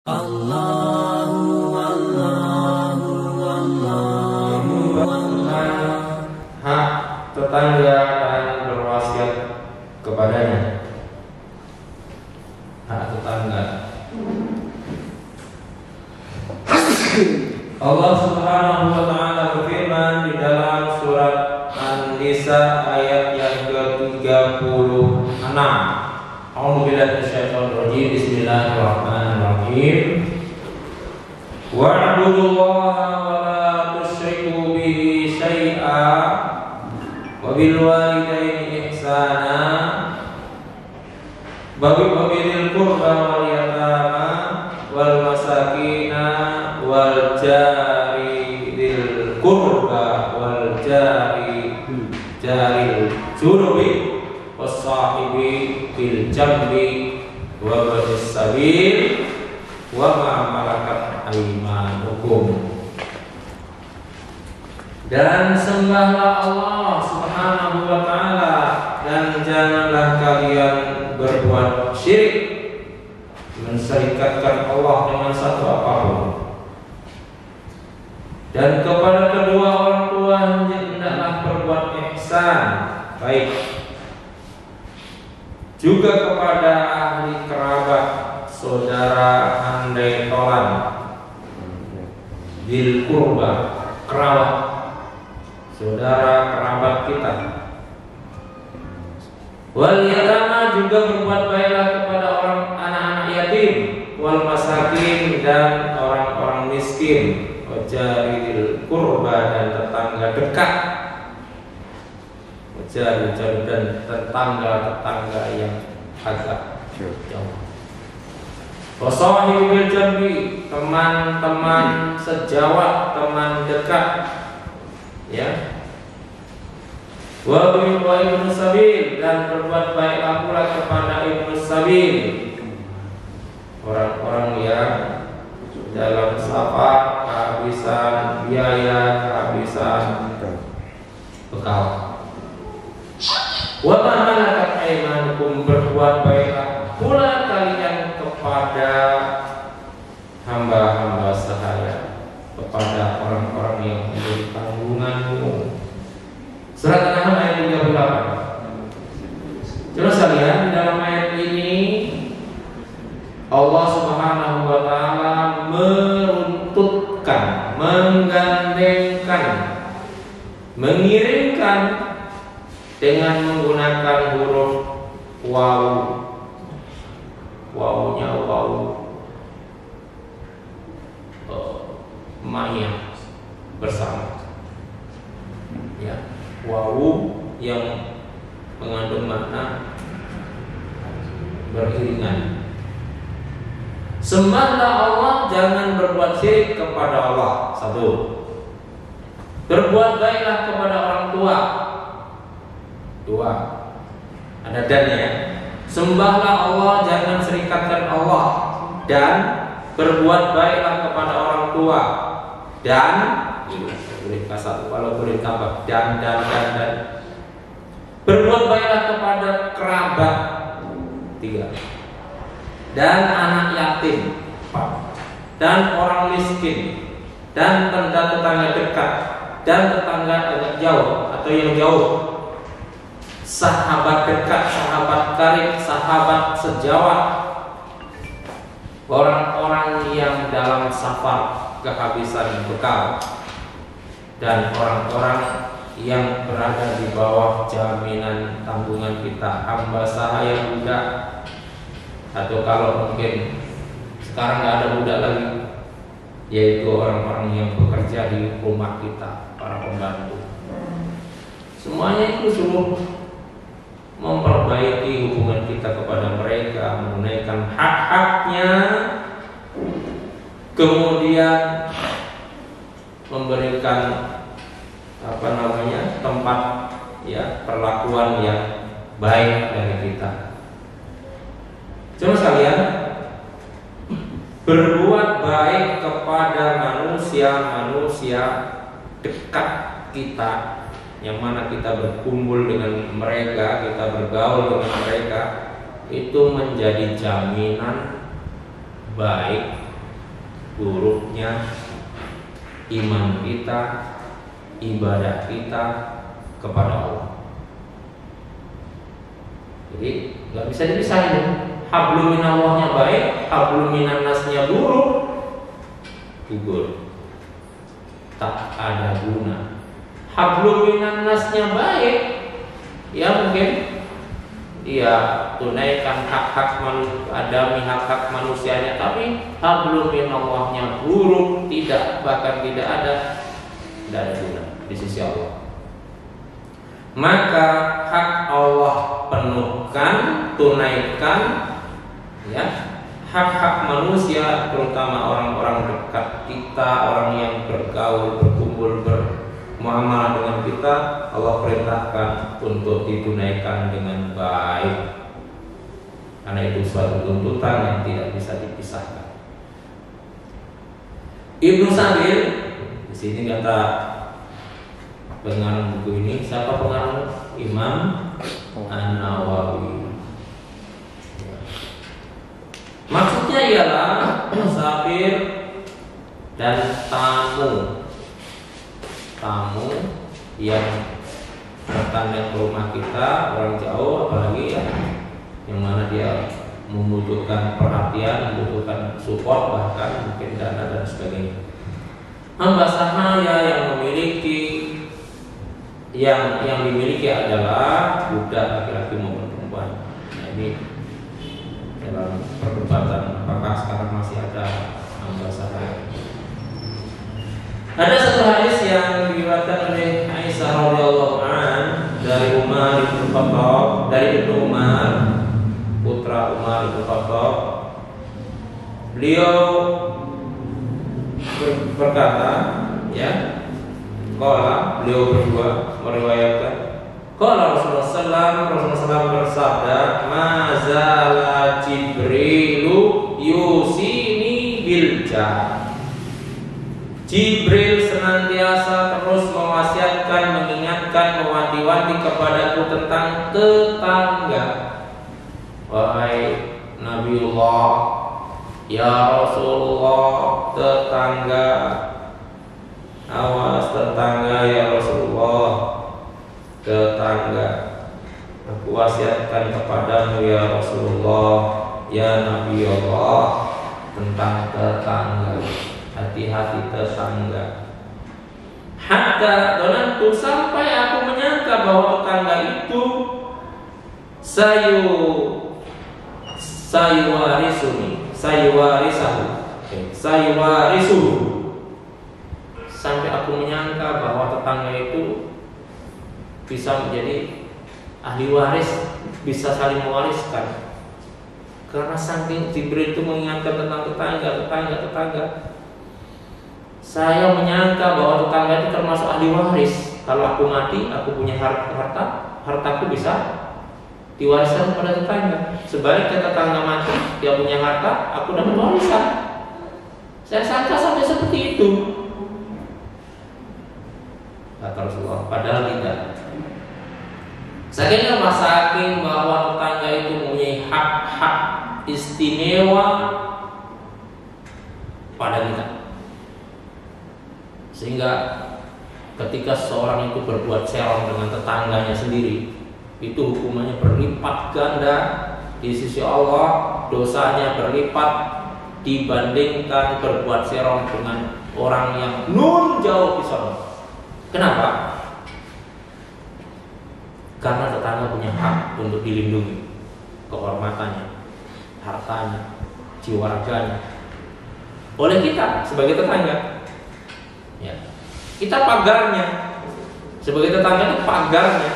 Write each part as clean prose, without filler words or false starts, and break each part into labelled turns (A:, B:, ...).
A: Allahu Allahu Allahu Allah.
B: Hak tetangga dan berwasiat kepadanya. Hak tetangga. Allah Subhanahu wa taala berfirman di dalam surat An-Nisa ayat yang ke-36. A'udzubillahi minasyaitonir rajim. Bismillahirrahmanirrahim. Wa'budullaha wa la tusyriku bihi syai'a wa bil walidayni ihsana wa bil qurba wal yatama wal masakina wal jari dzil qurba wal jaril junubi was-sahibi bil jambi wa ibnis sabil wa ma malakat aymanukum. Dan sembahlah Allah Subhanahu wa taala dan janganlah kalian berbuat syirik, menserikatkan Allah dengan satu apapun. Dan kepada kedua orang tua hendaklah berbuat ihsan, baik. Juga kepada ahli kerabat, saudara andai tolan, dzil qurba, kerabat, saudara kerabat kita. Wal yatama, juga berbuat baiklah kepada orang anak-anak yatim, wal masakin, dan orang-orang miskin, wajaril qurba, dan tetangga dekat, wajaril dan tetangga yang agak jauh. Wasahibil jambi, teman-teman sejawat, teman dekat, ya. Wa ibnu sabil, dan berbuat baiklah pula kepada ibnu sabil, orang-orang yang dalam safar, kehabisan biaya, kehabisan bekal. Wa ma malakat aymanukum, berbuat baiklah pula kalian kepada hamba-hamba sahaya, kepada orang-orang yang menjadi tanggunganmu. Surat An-Nahl ayat 38. Terus sekalian, di dalam ayat ini Allah Subhanahu wa taala meruntutkan, menggandengkan, mengirimkan dengan menggunakan huruf waw. Wawunya waw ma'iyah, bersama, ya. Wawu yang mengandung makna beriringan. Sembahlah Allah, jangan berbuat syirik kepada Allah. Satu. Berbuat baiklah kepada orang tua. Dua. Ada dan, ya. Sembahlah Allah, jangan serikatkan Allah, dan berbuat baiklah kepada orang tua, dan kasar, kalau boleh tambah dan berbuat baiklah kepada kerabat. Tiga. Dan anak yatim, dan orang miskin, dan tetangga dekat, dan tetangga agak jauh atau yang jauh, sahabat dekat, sahabat karib, sahabat sejawat, orang-orang yang dalam safar kehabisan bekal, dan orang-orang yang berada di bawah jaminan tanggungan kita, hamba sahaya budak, atau kalau mungkin sekarang nggak ada budak lagi, yaitu orang-orang yang bekerja di rumah kita, para pembantu. Semuanya itu suruh memperbaiki hubungan kita kepada mereka, menunaikan hak-haknya, kemudian memberikan tempat, ya, perlakuan yang baik dari kita. Cuma sekalian, berbuat baik kepada manusia dekat kita, yang mana kita berkumpul dengan mereka, kita bergaul dengan mereka, itu menjadi jaminan baik buruknya iman kita, ibadah kita kepada Allah. Jadi nggak bisa dipisahin. Hablum minallahnya baik, hablum minannasnya buruk, gugur, tak ada guna. Hablum minannasnya baik, ya mungkin dia tunaikan hak-hak adami, hak-hak manusianya, tapi hablum minallahnya buruk, bahkan tidak ada guna di sisi Allah. Maka hak Allah penuhkan, tunaikan, ya, hak-hak manusia, terutama orang-orang dekat kita, orang yang bergaul, berkumpul, bermuamalah dengan kita, Allah perintahkan untuk ditunaikan dengan baik. Karena itu suatu tuntutan yang tidak bisa dipisahkan. Ibnu Sabil, di sini kata pengarang buku ini, siapa pengarang? Imam An-Nawawi. Maksudnya ialah musafir dan tamu yang datang ke rumah kita, orang jauh apalagi ya, yang mana dia membutuhkan perhatian, membutuhkan support, bahkan mungkin dana dan sebagainya. Hamba sahaya yang memiliki yang dimiliki adalah budak laki-laki maupun perempuan. Nah, ini dalam perdebatan apakah sekarang masih ada hamba sahaya. Ada satu hadis yang diriwayatkan oleh Aisyah radhiyallahu an dari Umar bin Khattab, dari Ibnu Umar, putra Umar bin Khattab. Beliau berkata, ya, beliau berdua meriwayatkan, Rasulullah SAW bersabda, mazala Jibrilu yusini bilja. Jibril senantiasa terus mewasiatkan, mengingatkan, mewanti-wanti kepadaku tentang tetangga. Wahai Nabiullah, ya Rasulullah, tetangga. Awas tetangga ya Rasulullah, tetangga. Aku wasiatkan kepadamu ya Rasulullah, ya Nabi Allah, tentang tetangga. Hati-hati tetangga. Hatta donantu, sampai aku menyangka bahwa tetangga itu sayuwarisuhu. Sampai aku menyangka bahwa tetangga itu bisa menjadi ahli waris, bisa saling mewariskan. Karena saking Jibril itu mengingatkan tentang tetangga. Saya menyangka bahwa tetangga itu termasuk ahli waris. Kalau aku mati, aku punya hartaku bisa diwariskan kepada tetangga. Sebaliknya tetangga mati, dia punya harta, aku dapat warisan. Saya sangka sampai seperti itu. Kata Rasulullah, padahal tidak. Saking bahwa tetangga itu mempunyai hak-hak istimewa pada kita, sehingga ketika seorang itu berbuat serong dengan tetangganya sendiri, itu hukumannya berlipat ganda di sisi Allah, dosanya berlipat dibandingkan berbuat serong dengan orang yang nun jauh di sana. Kenapa? Karena tetangga punya hak untuk dilindungi, kehormatannya, hartanya, jiwa raganya, oleh kita sebagai tetangga. Ya. Kita pagarnya, sebagai tetangga itu pagarnya,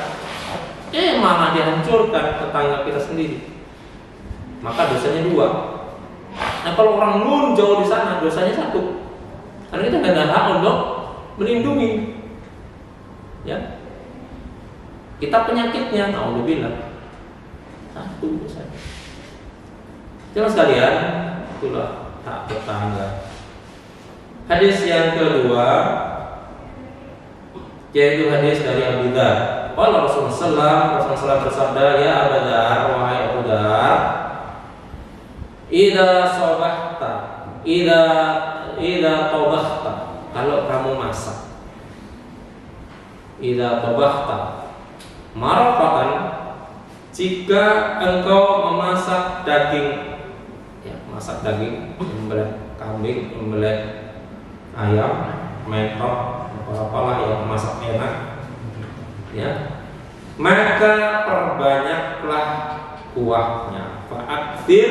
B: malah dihancurkan tetangga kita sendiri. Maka dosanya 2. Nah, kalau orang nun jauh di sana, dosanya 1. Karena kita tidak ada hak untuk melindungi. Ya. Kita penyakitnya, naudzubillah, 1 dosanya. Jangan sekalian, itulah hak tetangga. Hadis yang kedua, yaitu hadis dari Abu Dzar. Qala Rasulullah SAW bersabda, ya Abu Dzar, wahai Abu Dzar, idza sabahta, Idza tabakhta, kalau kamu masak. Idza tabakhta maraqatan, jika engkau memasak daging, ya, masak daging, membeleh kambing, membeleh ayam, mentok, apalah yang masak enak, ya, maka perbanyaklah kuahnya. Fa'akthir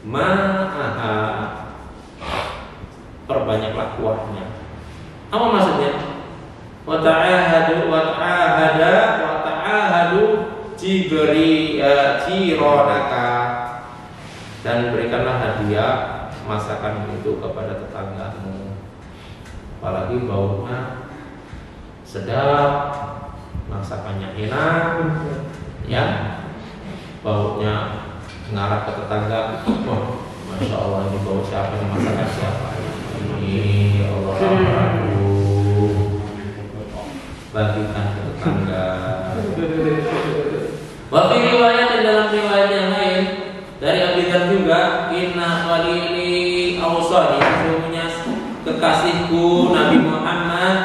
B: ma'aha, perbanyaklah kuahnya. Apa maksudnya? Wa ta'ahadu jironaka, dan berikanlah hadiah masakan itu kepada tetanggamu. Apalagi baunya sedap, masakannya enak, ya, baunya ngarah ke tetangga. Wah, masya Allah, ini bau siapa, ini masakan siapa ini? Allah, bagikan ke tetangga. Wa fi riwayat, dalam riwayat yang lain dari Abi Dzar juga, inna walili awsani, sesungguhnya kekasihku Nabi Muhammad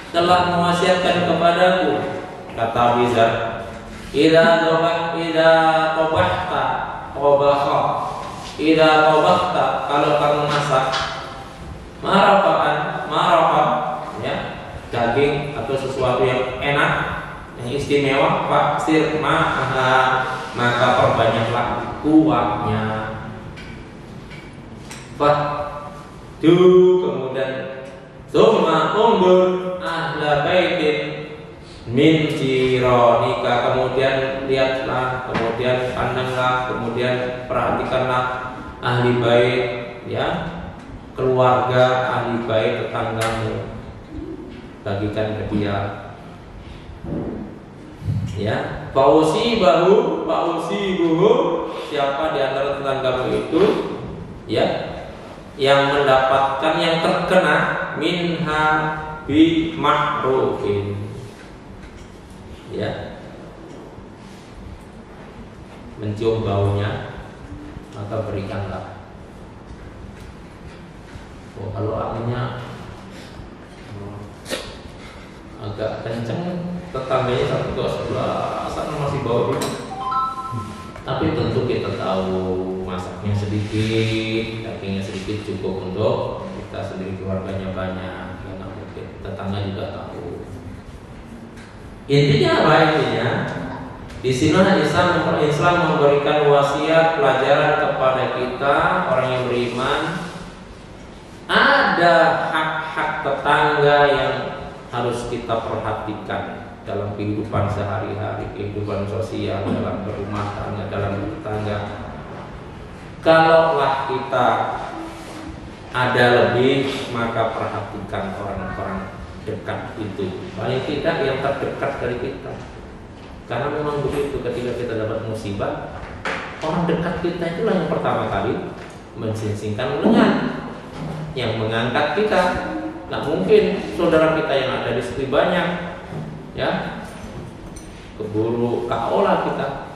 B: telah mewasiatkan kepadaku, kata Abi Dzar, idza tabahta, kalau kamu masak, maraqan, ya, daging atau sesuatu yang enak, yang istimewa, faksir ma'aha, maka perbanyaklah kuahnya. Kemudian summa undur ahla baitin min jironika, kemudian lihatlah, kemudian pandanglah, kemudian perhatikanlah ahli bait, ya, keluarga ahli bait tetanggamu, bagikan ke dia, ya. Fausibuhu, siapa di antara tetanggamu itu, ya, yang mendapatkan, yang terkena minha bi ma'rufin, ya, mencium baunya, maka berikanlah. Oh, kalau anginnya agak kenceng, tetangganya satu ke sebelah sana masih bau juga. Tapi tentu kita tahu masaknya sedikit, dagingnya sedikit, cukup untuk kita sendiri, keluarganya banyak, ya nggak mungkin. Tetangga juga tahu. Intinya apa intinya? Di sini Islam memberikan wasiat, pelajaran kepada kita orang yang beriman. Ada hak-hak tetangga yang harus kita perhatikan dalam kehidupan sehari-hari, kehidupan sosial, dalam berumah tangga, dalam bertetangga. Kalaulah kita ada lebih, maka perhatikan orang-orang dekat itu, paling tidak yang terdekat dari kita. Karena memang begitu, ketika kita dapat musibah, orang dekat kita itulah yang pertama kali mensingsingkan lengan, yang mengangkat kita. Nggak mungkin saudara kita yang ada di situ banyak, ya, keburu KO lah kita.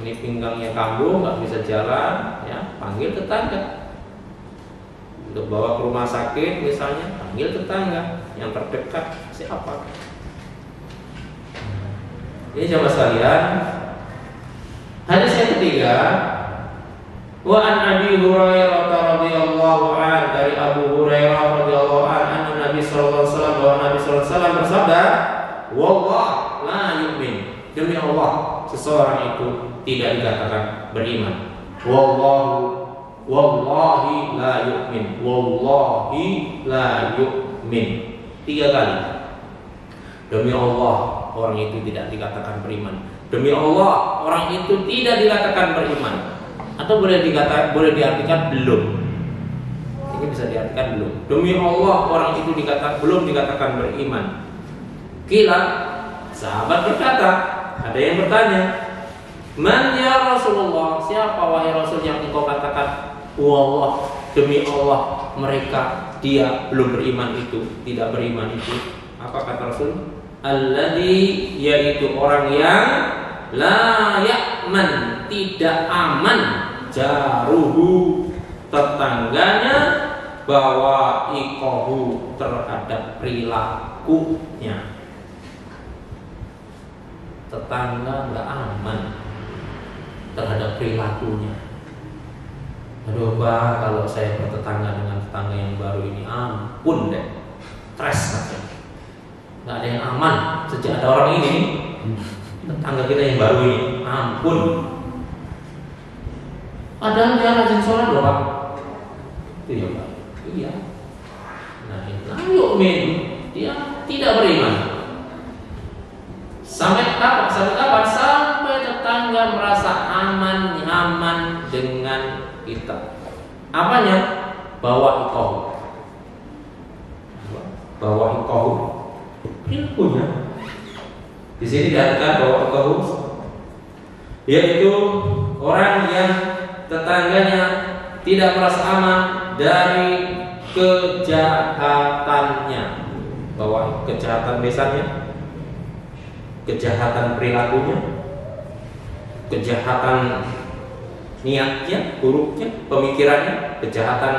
B: Ini pinggangnya kambuh, nggak bisa jalan, ya, panggil tetangga. Untuk bawa ke rumah sakit misalnya, panggil tetangga yang terdekat. Siapa? Ini jamaah sekalian, hadis yang ketiga, wa an Abi Hurairah radhiyallahu anhu, dari Abu Hurairah radhiyallahu anhu, Nabi sallallahu alaihi wasallam, bahwa Nabi sallallahu alaihi wasallam bersabda, wallah la yu'min, demi Allah seseorang itu tidak dikatakan beriman. Wallahi la yu'min, wallahi la yu'min, 3 kali. Demi Allah orang itu tidak dikatakan beriman. Demi Allah orang itu tidak dikatakan beriman. Atau boleh diartikan belum. Ini bisa diartikan belum. Demi Allah orang itu belum dikatakan beriman. Kila, sahabat berkata, ada yang bertanya, man ya Rasulullah, siapa wahai Rasul yang engkau katakan? Wallah, demi Allah mereka, dia belum beriman itu, tidak beriman itu. Apa kata Rasul? Alladzi, yaitu orang yang la ya'man, tidak aman, jaruhu, tetangganya, bawa ikohu terhadap perilakunya. Tetangga nggak aman terhadap perilakunya. Aduh Pak, kalau saya bertetangga dengan tetangga yang baru ini, ampun deh, stres rasanya. Nggak ada yang aman sejak ada orang ini. Tetangga kita yang baru ini, ampun. Padahal dia rajin sholat loh Pak. Iya Pak. Iya. Nah itu yu'min, dia tidak beriman. Sampai kapan? Sampai tetangga merasa aman, nyaman dengan kita. Apanya? Bawa ikohu. Bawa ikohu. Ilmunya. Di sini dikatakan bawa ikohu, yaitu orang yang tetangganya tidak merasa aman dari kejahatannya. Bawa kejahatan besannya, kejahatan perilakunya, kejahatan niatnya, buruknya, pemikirannya, kejahatan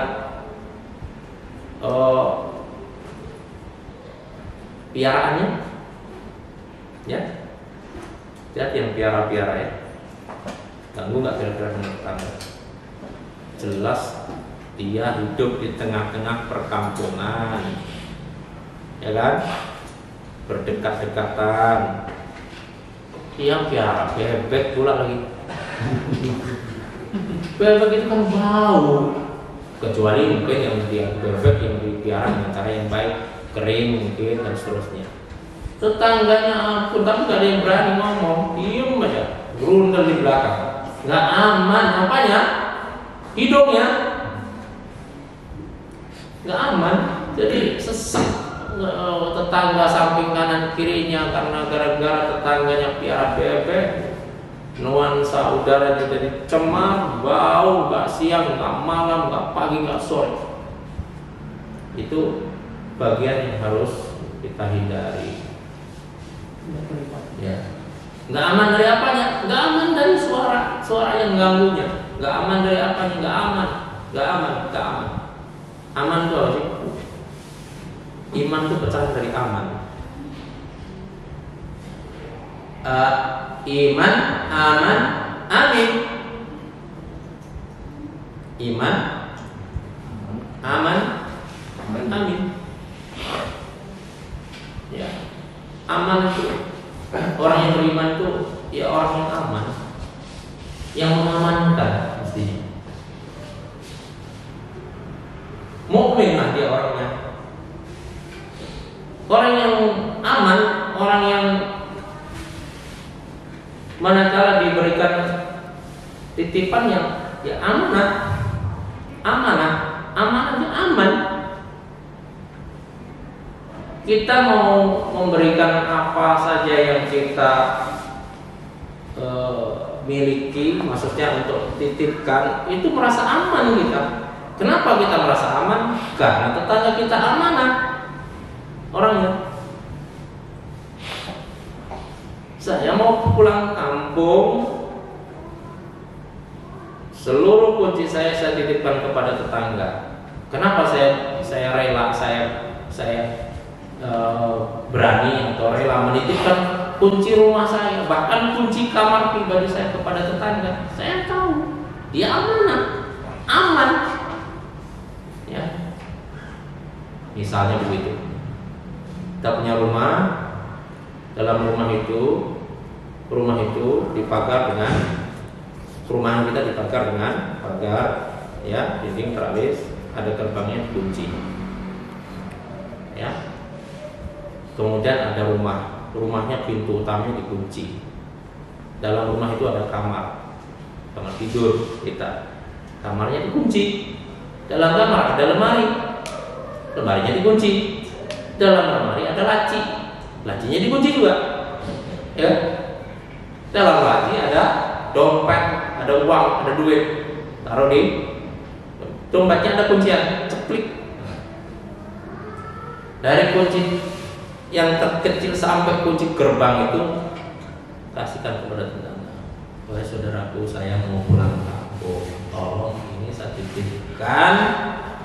B: piaraannya, ya, lihat yang piara-piara ya, ganggu nggak kira-kira tetangga? Jelas dia hidup di tengah-tengah perkampungan, ya kan, berdekat-dekatan. Yang piara bebek pula lagi. Bebek itu kan bau. Kecuali mungkin yang dia bebek yang dipiara dengan cara yang baik, kering mungkin dan seterusnya. Tetangganya ampun, tapi gak ada yang berani ngomong, diem aja, berundel di belakang. Gak aman, apanya? Hidungnya gak aman, jadi sesak. Tetangga samping kanan kirinya karena gara-gara tetangganya piara bebek, nuansa udara jadi cemar, bau, gak siang, gak malam, gak pagi, gak sore. Itu bagian yang harus kita hindari. Ya. Gak aman dari apanya? Gak aman dari suara yang ganggunya. Gak aman dari apanya? Gak aman. Aman itu apa sih? Iman itu pecahan dari aman. Iman, aman, amin. Iman, aman, amin. Ya, aman itu orang yang beriman itu ya orang yang aman, yang mengamankan mestinya. Mukmin lah dia orangnya. Orang yang aman, orang yang manakala diberikan titipan yang ya amanah dia aman. Kita mau memberikan apa saja yang kita miliki, maksudnya untuk titipkan, itu merasa aman kita. Kenapa kita merasa aman? Karena tetangga kita amanah orangnya. Saya mau pulang kampung, seluruh kunci saya titipkan kepada tetangga. Kenapa saya rela, saya berani atau rela menitipkan kunci rumah saya, bahkan kunci kamar pribadi saya kepada tetangga? Saya tahu dia aman, ya. Misalnya begitu, kita punya rumah, dalam rumah itu dipagar dengan, perumahan kita dipagar dengan pagar, ya, dinding teralis, ada gerbangnya kunci, ya. Kemudian ada rumahnya pintu utamanya dikunci. Dalam rumah itu ada kamar tidur kita, kamarnya dikunci. Dalam kamar ada lemarinya dikunci. Dalam lemari ada lacinya dikunci juga, ya. Dalam laci ada dompet, ada uang, ada duit, taruh di dompetnya, ada kuncian, ceplik. Dari kunci yang terkecil sampai kunci gerbang itu kasihkan kepada tetangga. Wahai saudaraku, saya mau pulang kampung, tolong ini bisa titipkan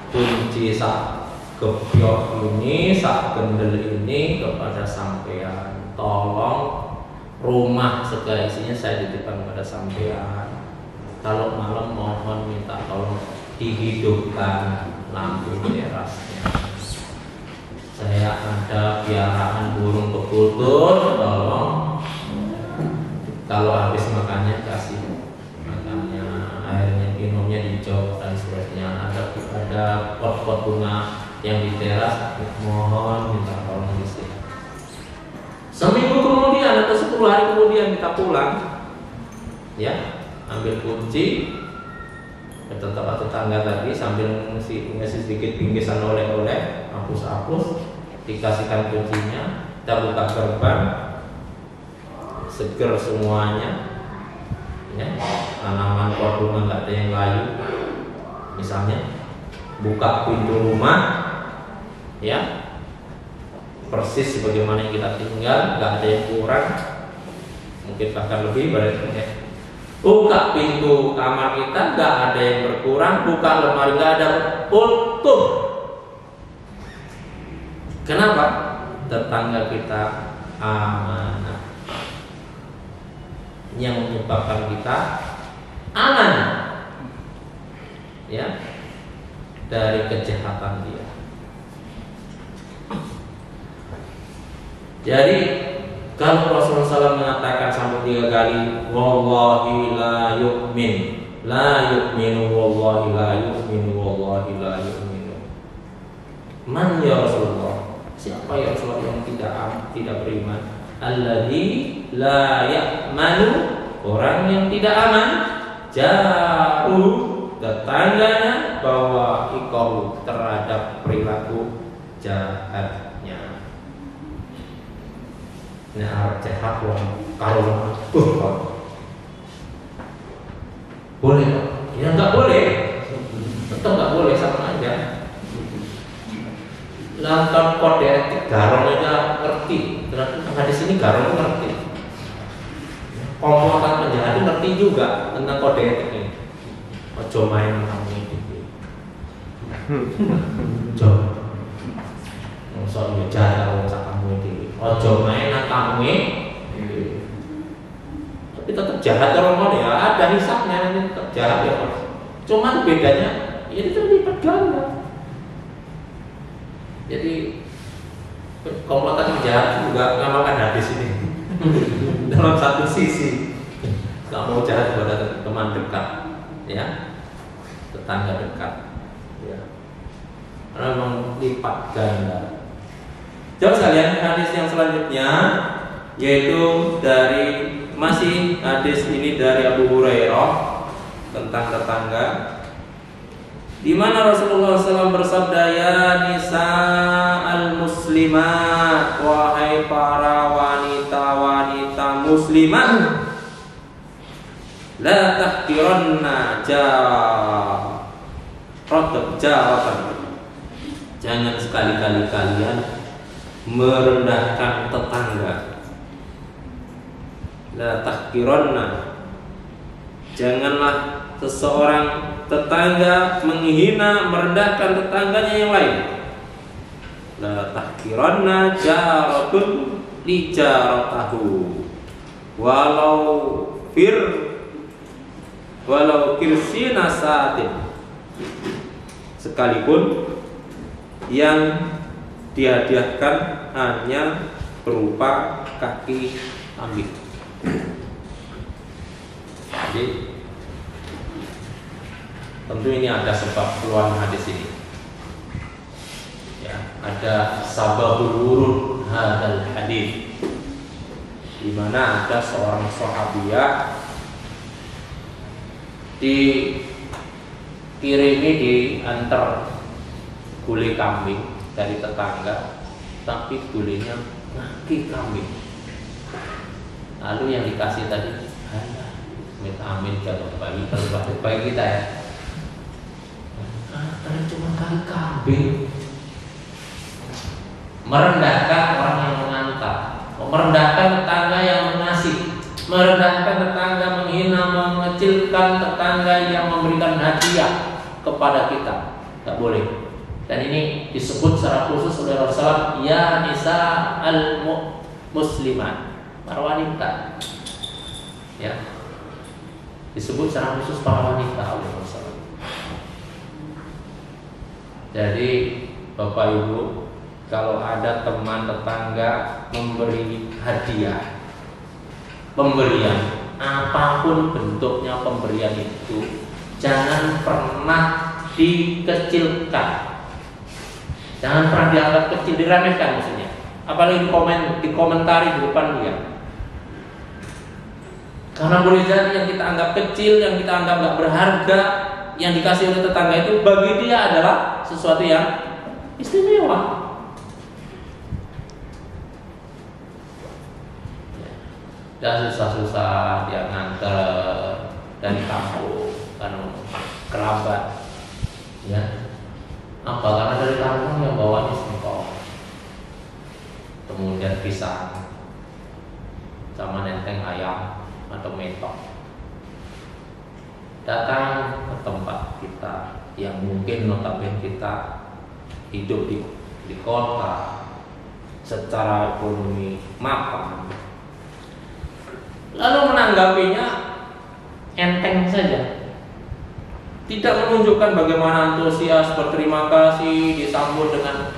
B: kunci sak gebyok ini, sak gendel ini kepada sampean. Tolong rumah segala isinya saya titipkan kepada sampean. Kalau malam mohon minta tolong dihidupkan lampu terasnya. Saya ada piaraan burung bekultur, tolong kalau habis makannya kasih makannya, airnya minumnya dijog dan seterusnya. Ada pot-pot bunga yang di teras, mohon minta tolong diisi. Seminggu kemudian atau 10 hari kemudian kita pulang, ya, ambil kunci ke tetangga tadi sambil ngasih sedikit bingkisan oleh-oleh, hapus-hapus, dikasihkan kuncinya, kita buka gerbang, seger semuanya, ya, tanaman pot bunga nggak ada yang layu, misalnya, buka pintu rumah, ya, persis sebagaimana yang kita tinggal, nggak ada yang kurang, mungkin bahkan lebih berarti ya. Buka pintu kamar kita, nggak ada yang berkurang, buka lemari nggak ada, utuh. Kenapa? Tetangga kita amanah. Yang menyebabkan kita aman, ya, dari kejahatan dia. Jadi kalau Rasulullah SAW mengatakan sampai 3 kali, wallahi la yu'min, la yu'minu, wallahi la yu'minu, wallahi la yu'minu. Man ya Rasulullah? Siapa ya Rasulullah yang tidak beriman? Alladzi la ya'manu, orang yang tidak aman, jaru, tetangganya, bahwa ikahu, terhadap perilaku jahatnya. Nah, jahat kalau boleh, ya nggak boleh, tetap nggak boleh, sama aja. Lantaran kode etik garong aja ngerti, ternyata hadis ini garong ngerti, komplotan penjahat ngerti juga tentang kode etik ini. Ojo main kamu ini, ojo, soalnya jahat kalau kamu ini. Ojo main kamu ini, tapi tetap jahat kalau ya ada hisapnya, nanti tetap jahat ya. Cuman bedanya ini terlibat ganda. Jadi komplotan jahat juga ngamalkan hadis ini dalam satu sisi, nggak mau jahat kepada teman dekat, ya, tetangga dekat, ya, karena memang lipat ganda. Coba sekalian hadis yang selanjutnya, yaitu dari masih hadis ini dari Abu Hurairah tentang tetangga, di mana Rasulullah SAW bersabda, ya nisa al-muslimat, wahai para wanita-wanita muslimat, la tahqiranna jaratan, jangan sekali-kali kalian merendahkan tetangga. La tahqiranna, janganlah seseorang tetangga menghina, merendahkan tetangganya yang lain. La tahqiranna jaratun li jaratahu walau kirsina saatin, sekalipun yang dihadiahkan hanya berupa kaki kambing. Jadi tentu ini ada sebab keluar hadis ini, ya, ada sababul wurud hadal hadis, di mana ada seorang sahabiah dikirimi diantar gulai kambing dari tetangga, tapi gulainya kaki kambing. Lalu yang dikasih tadi, amin kalau bagi kita ya, karena cuma kaki kambing. Merendahkan orang yang mengantar, merendahkan tetangga yang mengasih, merendahkan tetangga, menghina, mengecilkan tetangga yang memberikan hadiah. kepada kita, nggak boleh. Dan ini disebut secara khusus oleh Rasulullah, ya nisa al muslimat, para wanita, ya, disebut secara khusus para wanita oleh Rasulullah. Jadi Bapak Ibu, kalau ada teman tetangga memberi hadiah, pemberian apapun bentuknya pemberian itu, jangan pernah dikecilkan, jangan pernah dianggap kecil, diremehkan maksudnya. Apalagi dikomentari di depan dia. Karena boleh jadi yang kita anggap kecil, yang kita anggap nggak berharga, yang dikasih oleh tetangga itu bagi dia adalah sesuatu yang istimewa. Dan susah-susah dia nganter dari kampung karena kerabat, ya. Apa? Karena dari kampung yang bawanya singkong, kemudian pisang, sama nenteng ayam atau metok. Datang ke tempat kita yang mungkin notabene kita hidup di kota, secara ekonomi mapan, lalu menanggapinya enteng saja, tidak menunjukkan bagaimana antusias, berterima kasih, disambut dengan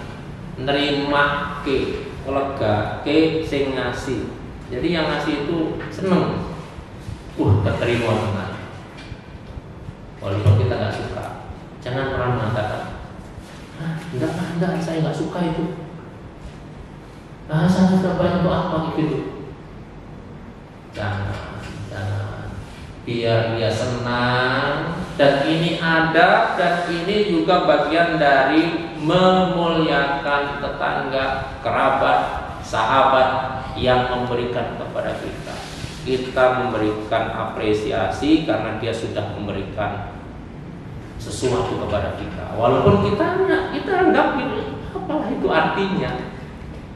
B: nerima ke, lega ke sing ngasih. Jadi yang ngasih itu seneng, keterima tenang. Walaupun kita nggak suka, jangan pernah mengatakan, enggak, saya nggak suka itu. Saya sudah banyak apa gitu. Jangan, biar dia senang. Dan ini ada, dan ini juga bagian dari memuliakan tetangga, kerabat, sahabat yang memberikan kepada kita. Kita memberikan apresiasi karena dia sudah memberikan sesuatu kepada kita. Walaupun kita anggap apalah itu artinya,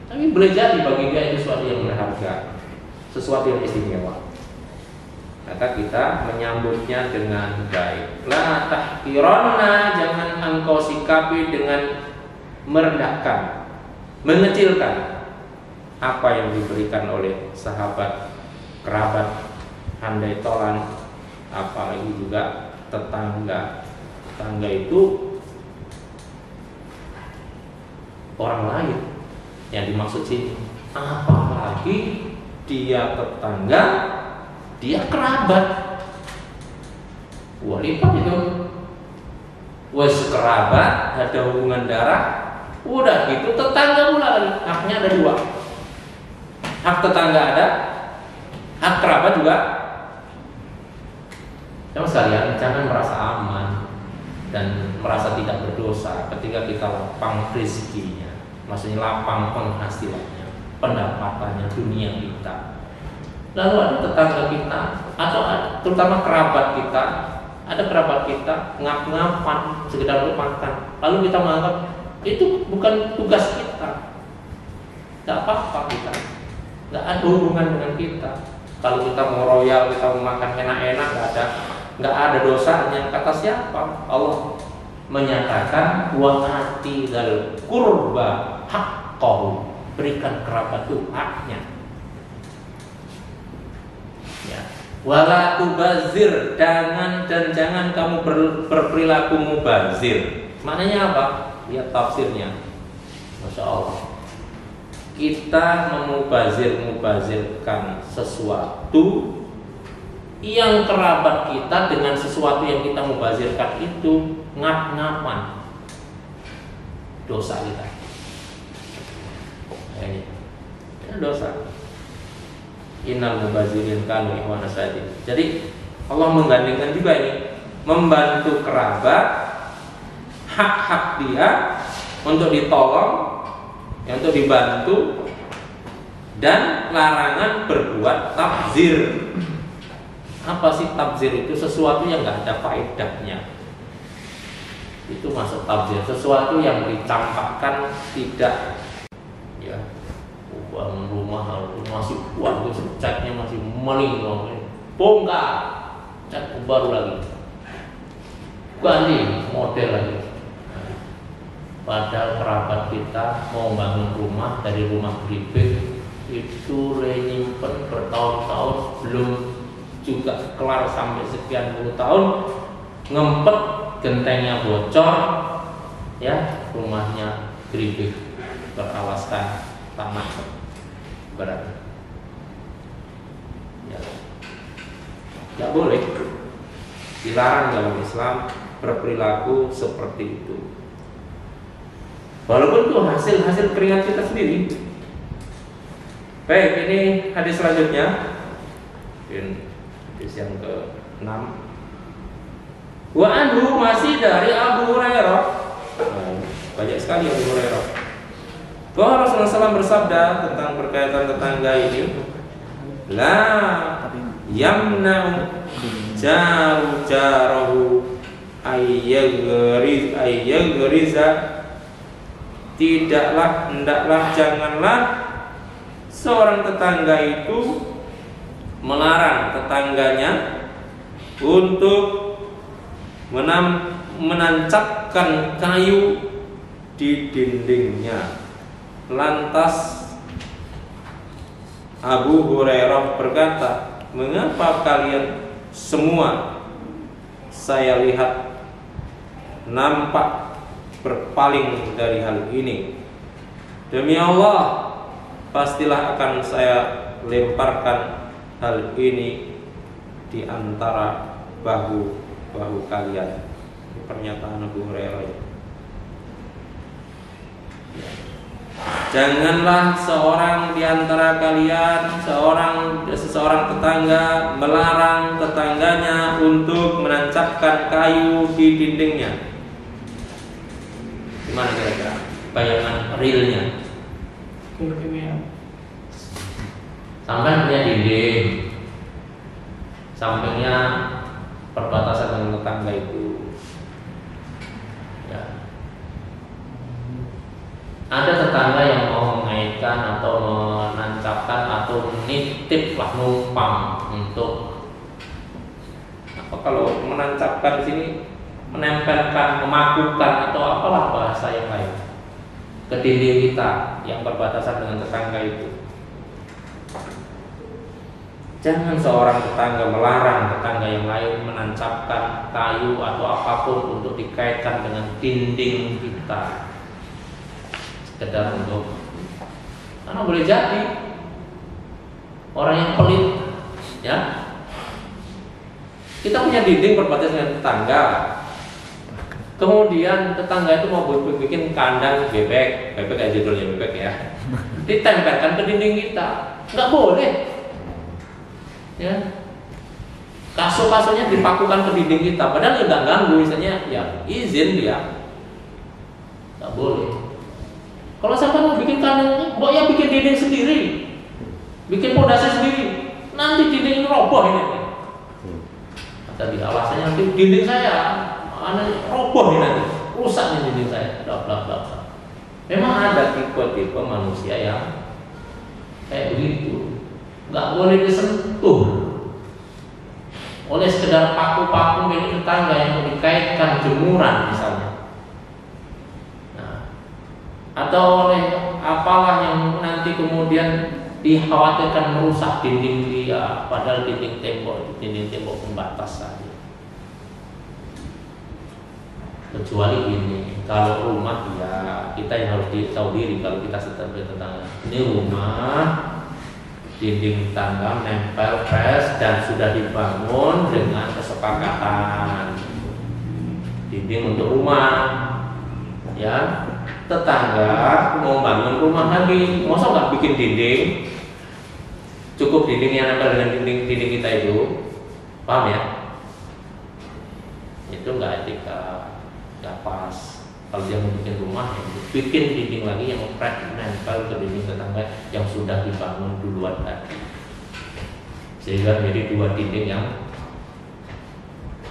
B: tapi boleh jadi bagi dia itu sesuatu yang berharga, sesuatu yang istimewa. Maka kita menyambutnya dengan baik. La tahqiranna, jangan engkau sikapi dengan merendahkan, mengecilkan apa yang diberikan oleh sahabat, kerabat, handai tolan, apalagi juga tetangga. Tetangga itu orang lain yang dimaksud sini. Apalagi dia tetangga, dia kerabat. Wah, lipat itu. Wes kerabat, ada hubungan darah, udah gitu tetangga pula lagi. Haknya ada dua. Hak tetangga ada, hak kerabat juga. Jangan sekalian, jangan merasa aman dan merasa tidak berdosa ketika kita lapang rezekinya, maksudnya lapang penghasilannya, pendapatannya, dunia kita. Lalu ada tetangga kita, atau terutama kerabat kita, ada kerabat kita ngap-ngapan sekedar untuk makan, lalu kita menganggap itu bukan tugas kita, tidak apa-apa, kita nggak ada hubungan dengan kita. Kalau kita mau royal, kita mau makan enak-enak, nggak ada dosanya. Kata siapa? Allah menyatakan wa ati dzal qurba haqqahu, berikan kerabat itu haknya. Ya. Wala tubazir, jangan kamu berperilaku mubazir. Maknanya apa? Lihat tafsirnya. Masya Allah. Kita memubazirkan sesuatu yang kerabat kita dengan sesuatu yang kita mubazirkan itu ngap-ngapan dosa kita. Ini dosa. Innal mubazirin kanu ikhwana sadin. Jadi Allah menggandengkan juga ini, membantu kerabat, hak-hak dia untuk ditolong, untuk dibantu, dan larangan berbuat tabzir. Apa sih tabzir itu? Sesuatu yang nggak ada faedahnya. Itu masuk tabzir. Sesuatu yang dicampakkan tidak, ya, bangun rumah masih kuat, catnya masih meling, bongkar, cat baru lagi. ganti model lagi. Padahal kerabat kita mau bangun rumah dari rumah geribik itu nyimpen bertahun-tahun belum juga kelar sampai sekian puluh tahun, ngempet gentengnya bocor, ya rumahnya geribik beralaskan tanah berat. Ya, nggak boleh, dilarang dalam Islam berperilaku seperti itu. Walaupun itu hasil keringat kita sendiri. Baik, ini hadis selanjutnya. Hadis yang ke-6. Wa anhu, masih dari Abu Hurairah. Banyak sekali Abu Hurairah. Bahwa Rasulullah SAW bersabda tentang berkaitan tetangga ini, la yamna'u jaru jarahu ayyagriza, tidaklah, hendaklah, janganlah seorang tetangga itu melarang tetangganya untuk menancapkan kayu di dindingnya. Lantas Abu Hurairah berkata, mengapa kalian semua saya lihat nampak berpaling dari hal ini? Demi Allah, pastilah akan saya lemparkan hal ini di antara bahu kalian. Ini pernyataan Abu Hurairah. Janganlah seorang di antara kalian, seseorang tetangga melarang tetangganya untuk menancapkan kayu di dindingnya. Gimana kira-kira bayangan realnya? Sampai punya dinding, sampingnya perbatasan dengan tetangga itu. Ya. Ada tetangga yang mau mengaitkan atau menancapkan atau nitip lah, numpang untuk apa, kalau menancapkan di sini menempelkan, memakukan atau apalah bahasa yang lain ke dinding kita yang berbatasan dengan tetangga itu. Jangan seorang tetangga melarang tetangga yang lain menancapkan kayu atau apapun untuk dikaitkan dengan dinding kita, sekedar untuk, karena boleh jadi orang yang pelit, ya. Kita punya dinding berbatasan dengan tetangga, kemudian tetangga itu mau bikin kandang bebek kayak judulnya bebek ya, ditempelkan ke dinding kita, nggak boleh, ya. Kasur-kasurnya dipakukan ke dinding kita, padahal ya nggak ganggu, misalnya ya izin dia, nggak boleh. Kalau sampai mau bikin kandang, mbok ya bikin dinding sendiri, bikin pondasi sendiri, nanti dinding ini roboh ini. Kata dia, alasannya nanti dinding saya roboh ini, nanti rusak nih dinding saya. Memang ada tipe-tipe manusia yang kayak begitu, nggak boleh disentuh oleh sekedar paku-paku milik tetangga yang dikaitkan jemuran misalnya. Atau oleh apalah yang nanti kemudian dikhawatirkan merusak dinding dia, padahal dinding tembok pembatas saja. Kecuali ini, kalau rumah ya kita yang harus tahu diri kalau kita sedang bertetangga. Ini rumah, dinding tangga nempel pres dan sudah dibangun dengan kesepakatan dinding untuk rumah, ya. Tetangga mau bangun rumah lagi, masa nggak bikin dinding? Cukup dinding yang nempel dengan dinding kita itu, paham ya? Itu nggak etika, nggak pas. Kalau dia mau bikin rumah, ya bikin dinding lagi yang nempel ke dinding tetangga yang sudah dibangun duluan tadi, sehingga menjadi dua dinding yang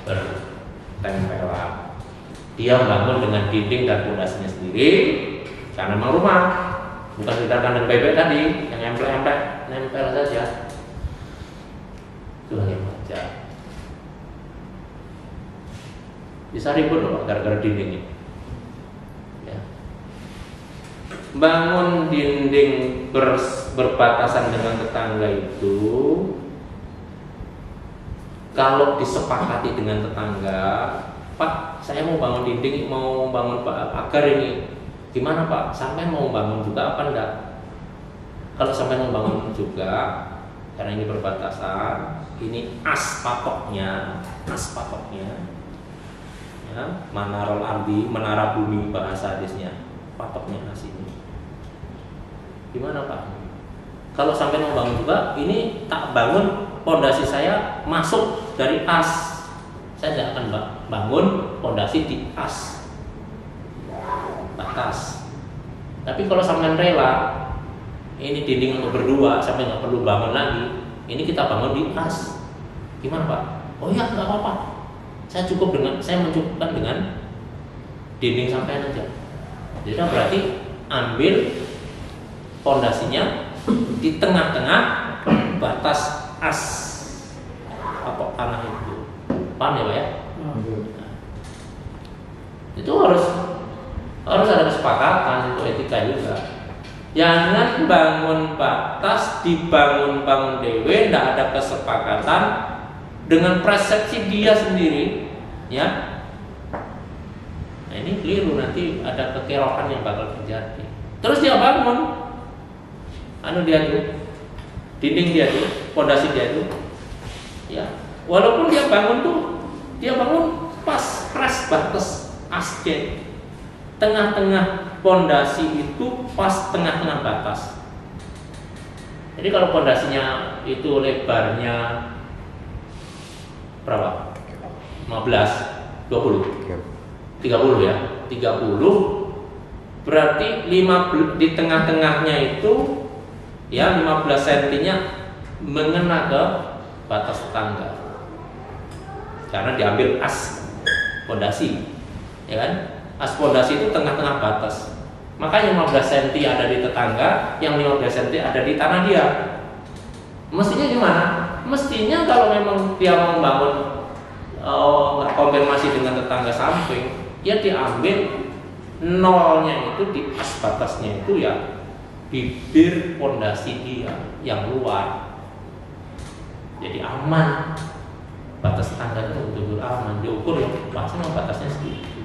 B: bertempelan. Dia bangun dengan dinding dan pondasinya sendiri, karena memang rumah, bukan sekedar kandang bebek tadi yang nempel saja. Itu yang wajar. Bisa ribut loh gara-gara dinding ini. Ya. Bangun dinding berbatasan dengan tetangga itu, kalau disepakati dengan tetangga, Pak, saya mau bangun dinding, mau bangun pagar ini, gimana Pak? Sampai mau bangun juga apa enggak? Kalau sampai mau bangun juga, karena ini berbatasan, ini as patoknya, ya, manarul ardi, menara bumi bahasa hadisnya, patoknya as ini. Gimana Pak? Kalau sampai mau bangun juga, ini tak bangun, pondasi saya masuk dari as. Saya tidak akan bangun pondasi di as, batas. Tapi kalau sampai rela, ini dinding untuk berdua, sampai nggak perlu bangun lagi, ini kita bangun di as. Gimana Pak? Oh ya, nggak apa-apa. Saya mencukupkan dengan dinding sampai aja. Jadi berarti ambil pondasinya di tengah-tengah batas as apa tanah itu. Paham ya Pak ya? Nah, itu harus ada kesepakatan, itu etika juga. Jangan bangun batas, dibangun dewe, tidak ada kesepakatan dengan persepsi dia sendiri, ya. Nah ini keliru, nanti ada kekerokan yang bakal terjadi. Terus dia bangun, dia tuh, dinding dia tuh, pondasi dia tuh, ya. Walaupun dia bangun pas batas asken, tengah-tengah pondasi itu pas tengah-tengah batas. Jadi kalau pondasinya itu lebarnya berapa? 15, 20, 30 ya, 30. Berarti di tengah-tengahnya itu ya 15 cm-nya mengena ke batas tetangga. Karena diambil as pondasi, ya kan? As pondasi itu tengah-tengah batas. Makanya 15 cm ada di tetangga, yang 15 cm ada di tanah dia. Mestinya gimana? Mestinya kalau memang dia mau membangun konfirmasi dengan tetangga samping, ya diambil nolnya itu di as batasnya itu ya bibir pondasi dia yang luar. Jadi aman. Batas tetangga itu betul-betul aman, diukur ya maksimal batasnya segitu.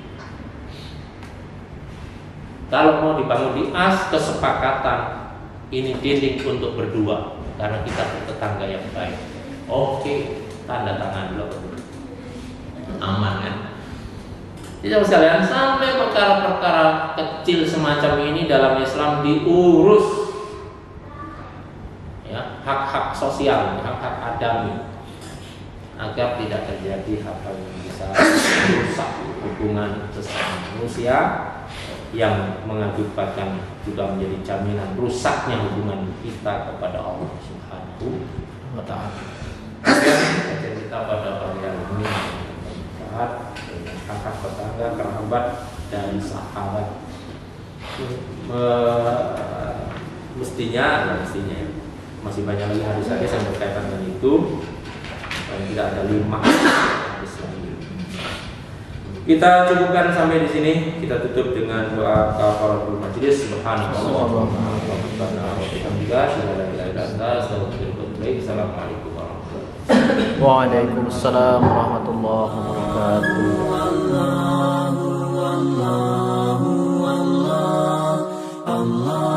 B: Kalau mau dibangun di as, kesepakatan ini dinding untuk berdua karena kita tetangga yang baik. Oke, tanda tangan lo, aman kan? Jadi sekalian, sampai perkara-perkara kecil semacam ini dalam Islam diurus, ya, hak-hak sosial, hak-hak adami, agar tidak terjadi hal-hal yang bisa merusak hubungan sesama manusia, yang mengakibatkan juga menjadi jaminan rusaknya hubungan kita kepada Allah Subhanahu wa Ta'ala. Kajian kita pada pagi hari ini bermanfaat dengan hak-hak tetangga, kerabat, dan sahabat. Mestinya masih banyak lagi hadis-hadis yang berkaitan dengan itu. Tidak ada 5 hadis lagi. Kita cukupkan sampai di sini. Kita tutup dengan doa kafaratul majlis. Subhanallah wa bihamdihi, Assalamualaikum warahmatullahi wabarakatuh.
C: Waalaikumsalam warahmatullahi wabarakatuh.
A: Allah